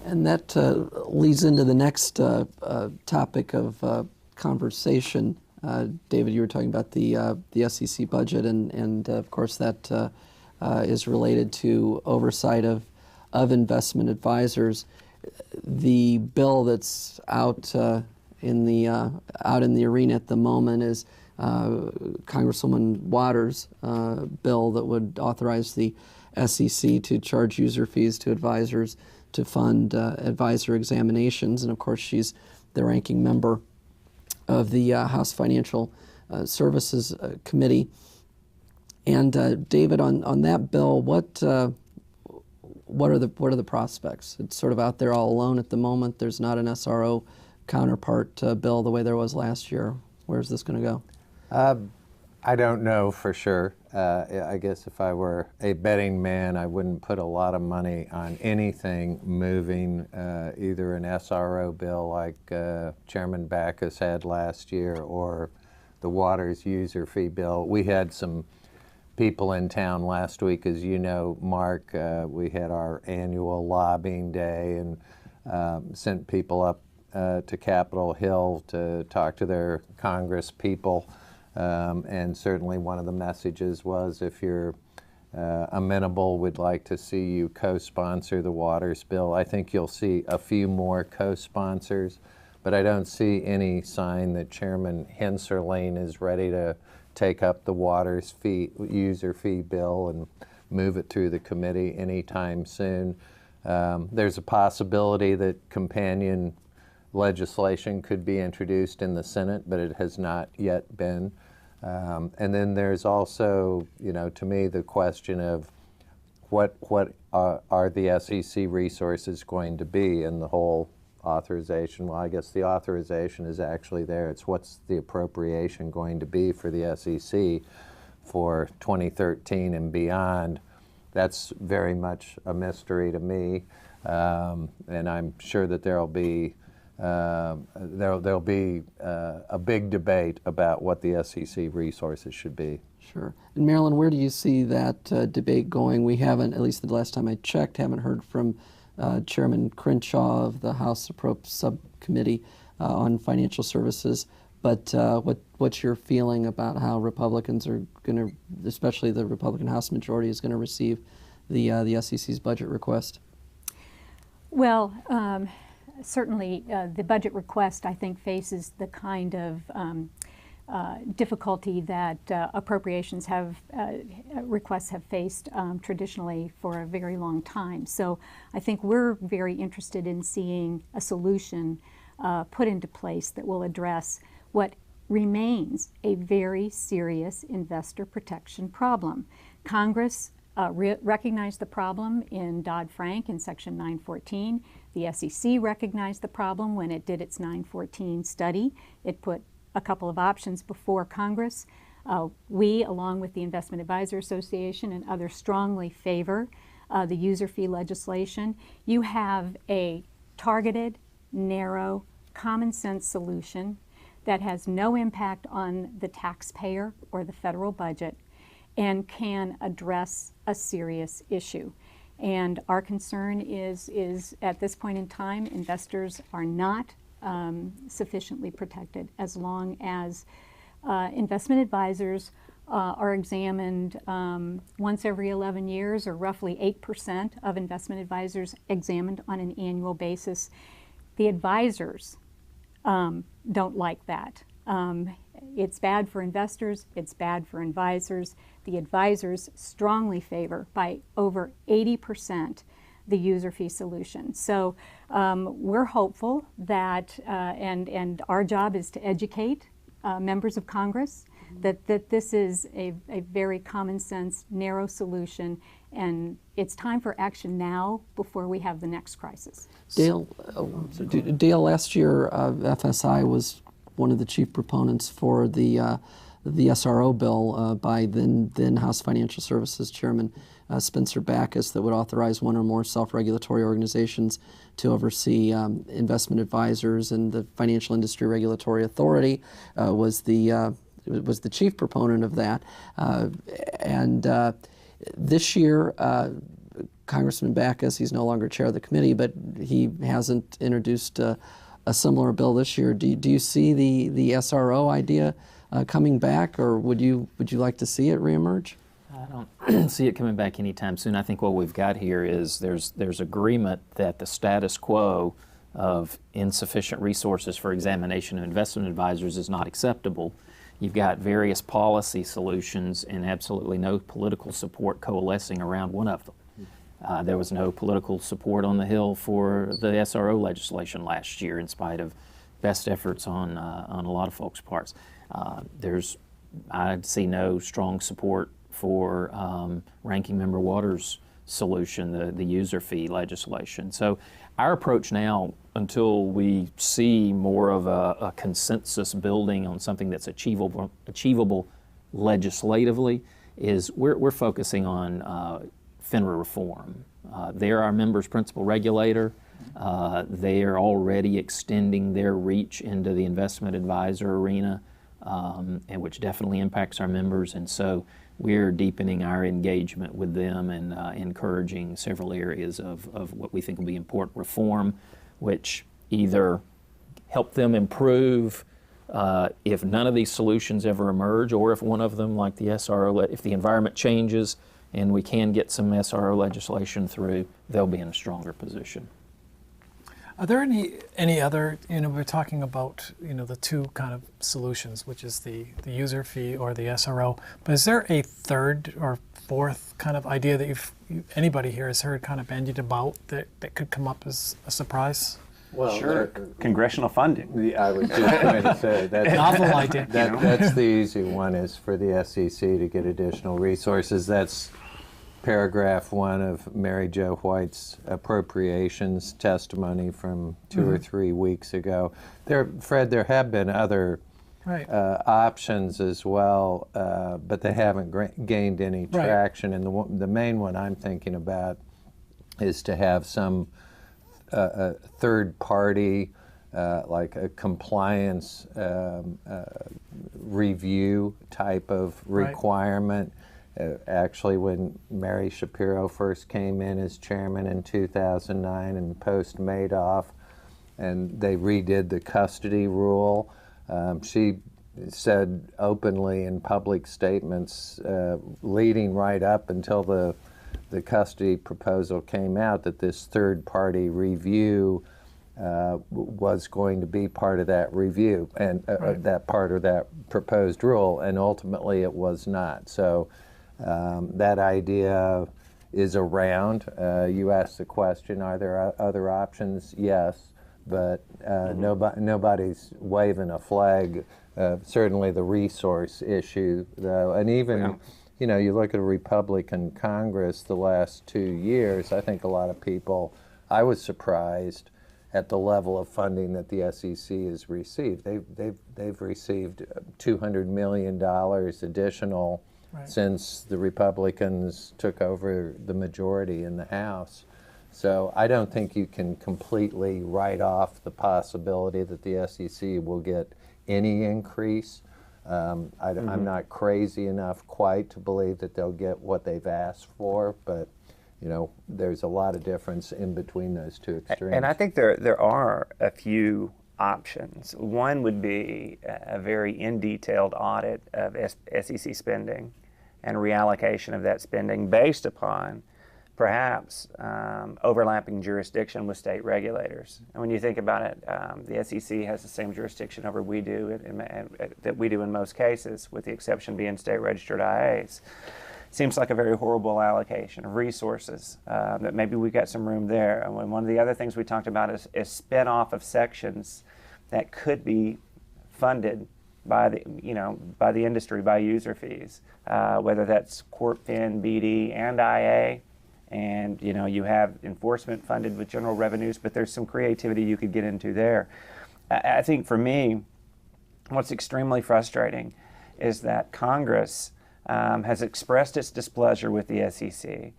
And that leads into the next topic of conversation. David, you were talking about the SEC budget, and of course that is related to oversight of investment advisors. The bill that's out in the arena at the moment is Congresswoman Waters' bill that would authorize the SEC to charge user fees to advisors to fund advisor examinations, and of course she's the ranking member of the House Financial Services Committee. And David, on that bill, what are the prospects? It's sort of out there all alone at the moment. There's not an SRO counterpart bill the way there was last year. Where's this going to go? I don't know for sure. I guess if I were a betting man, I wouldn't put a lot of money on anything moving, either an SRO bill like Chairman Backus had last year or the Waters user fee bill. We had some people in town last week, as you know, Mark. We had our annual lobbying day and sent people up to Capitol Hill to talk to their Congress people. And certainly one of the messages was, if you're amenable, we'd like to see you co-sponsor the Waters bill. I think you'll see a few more co-sponsors, but I don't see any sign that Chairman Hensarling is ready to take up the Waters user fee bill and move it through the committee anytime soon. There's a possibility that companion legislation could be introduced in the Senate, but it has not yet been. And then there's also, to me, the question of what are the SEC resources going to be in the whole authorization. Well, I guess the authorization is actually there. It's what's the appropriation going to be for the SEC for 2013 and beyond. That's very much a mystery to me, and I'm sure that there'll be a big debate about what the SEC resources should be. Sure. And Marilyn, where do you see that debate going? We haven't, at least the last time I checked, haven't heard from Chairman Crenshaw of the House Appropriations Subcommittee on Financial Services. But what's your feeling about how Republicans are going to, especially the Republican House majority, is going to receive the SEC's budget request? Well, certainly the budget request, I think, faces the kind of difficulty that appropriations requests have faced traditionally for a very long time. So I think we're very interested in seeing a solution put into place that will address what remains a very serious investor protection problem. Congress recognized the problem in Dodd-Frank in Section 914. The SEC recognized the problem when it did its 914 study. It put a couple of options before Congress. We, along with the Investment Advisor Association and others, strongly favor the user fee legislation. You have a targeted, narrow, common sense solution that has no impact on the taxpayer or the federal budget and can address a serious issue. And our concern is at this point in time, investors are not sufficiently protected as long as investment advisors are examined once every 11 years, or roughly 8% of investment advisors examined on an annual basis. The advisors don't like that. It's bad for investors, it's bad for advisors. The advisors strongly favor, by over 80%, the user fee solution. So we're hopeful that, and our job is to educate members of Congress that this is a very common sense, narrow solution, and it's time for action now before we have the next crisis. Dale, last year FSI was one of the chief proponents for the SRO bill by then House Financial Services Chairman Spencer Backus that would authorize one or more self-regulatory organizations to oversee investment advisors, and the Financial Industry Regulatory Authority was the chief proponent of that. And this year, Congressman Backus, he's no longer chair of the committee, but he hasn't introduced a similar bill this year. Do you see the SRO idea coming back, or would you like to see it reemerge? I don't see it coming back anytime soon. I think what we've got here is there's agreement that the status quo of insufficient resources for examination of investment advisors is not acceptable. You've got various policy solutions and absolutely no political support coalescing around one of them. There was no political support on the Hill for the SRO legislation last year, in spite of best efforts on a lot of folks' parts. I see no strong support for Ranking Member Waters' solution, the user fee legislation. So our approach now, until we see more of a consensus building on something that's achievable legislatively, is we're focusing on FINRA reform. They're our members' principal regulator. They are already extending their reach into the investment advisor arena, and which definitely impacts our members. And so we're deepening our engagement with them and encouraging several areas of what we think will be important reform, which either help them improve if none of these solutions ever emerge, or if one of them, like the SRO, if the environment changes and we can get some SRO legislation through, they'll be in a stronger position. Are there any other, we're talking about, the two kind of solutions, which is the user fee or the SRO, but is there a third or fourth kind of idea that anybody here has heard kind of bandied about that could come up as a surprise? Well, sure. Congressional funding. I was just going to say that Novel idea. that's the easy one, is for the SEC to get additional resources. That's paragraph 1 of Mary Jo White's appropriations testimony from 2 or 3 weeks ago. Fred, there have been other options as well, but they haven't gained any traction. And the main one I'm thinking about is to have some third party, like a compliance review type of requirement. Actually, when Mary Shapiro first came in as chairman in 2009 and post-Madoff, and they redid the custody rule, she said openly in public statements leading right up until the custody proposal came out that this third-party review was going to be part of that review and that part of that proposed rule, and ultimately it was not. So that idea is around. You asked the question, are there other options? Yes, but nobody's waving a flag. Certainly the resource issue, though, and even you look at a Republican Congress the last 2 years. I think a lot of people. I was surprised at the level of funding that the SEC has received. They've received $200 million additional since the Republicans took over the majority in the House. So I don't think you can completely write off the possibility that the SEC will get any increase. I'm not crazy enough quite to believe that they'll get what they've asked for, but there's a lot of difference in between those two extremes. And I think there are a few options. One would be a very in-detailed audit of SEC spending and reallocation of that spending based upon perhaps overlapping jurisdiction with state regulators. And when you think about it, the SEC has the same jurisdiction over we do that we do in most cases, with the exception being state registered RIAs. Seems like a very horrible allocation of resources, that maybe we got some room there. And one of the other things we talked about is spin-off of sections that could be funded by the industry, by user fees, whether that's Corp Fin, BD, and IA. And you have enforcement funded with general revenues, but there's some creativity you could get into there. I think for me, what's extremely frustrating is that Congress has expressed its displeasure with the SEC,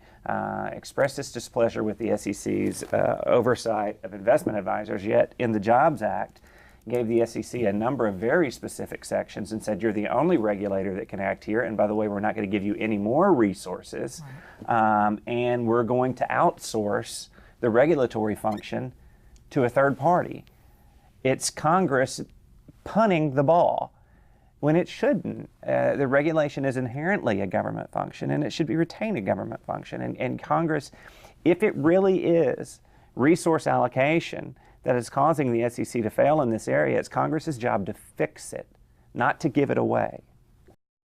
expressed its displeasure with the SEC's oversight of investment advisors, yet in the Jobs Act gave the SEC a number of very specific sections and said, you're the only regulator that can act here. And by the way, we're not going to give you any more resources. And we're going to outsource the regulatory function to a third party. It's Congress punting the ball when it shouldn't. The regulation is inherently a government function, and it should be retained a government function. And Congress, if it really is resource allocation that is causing the SEC to fail in this area, it's Congress's job to fix it, not to give it away.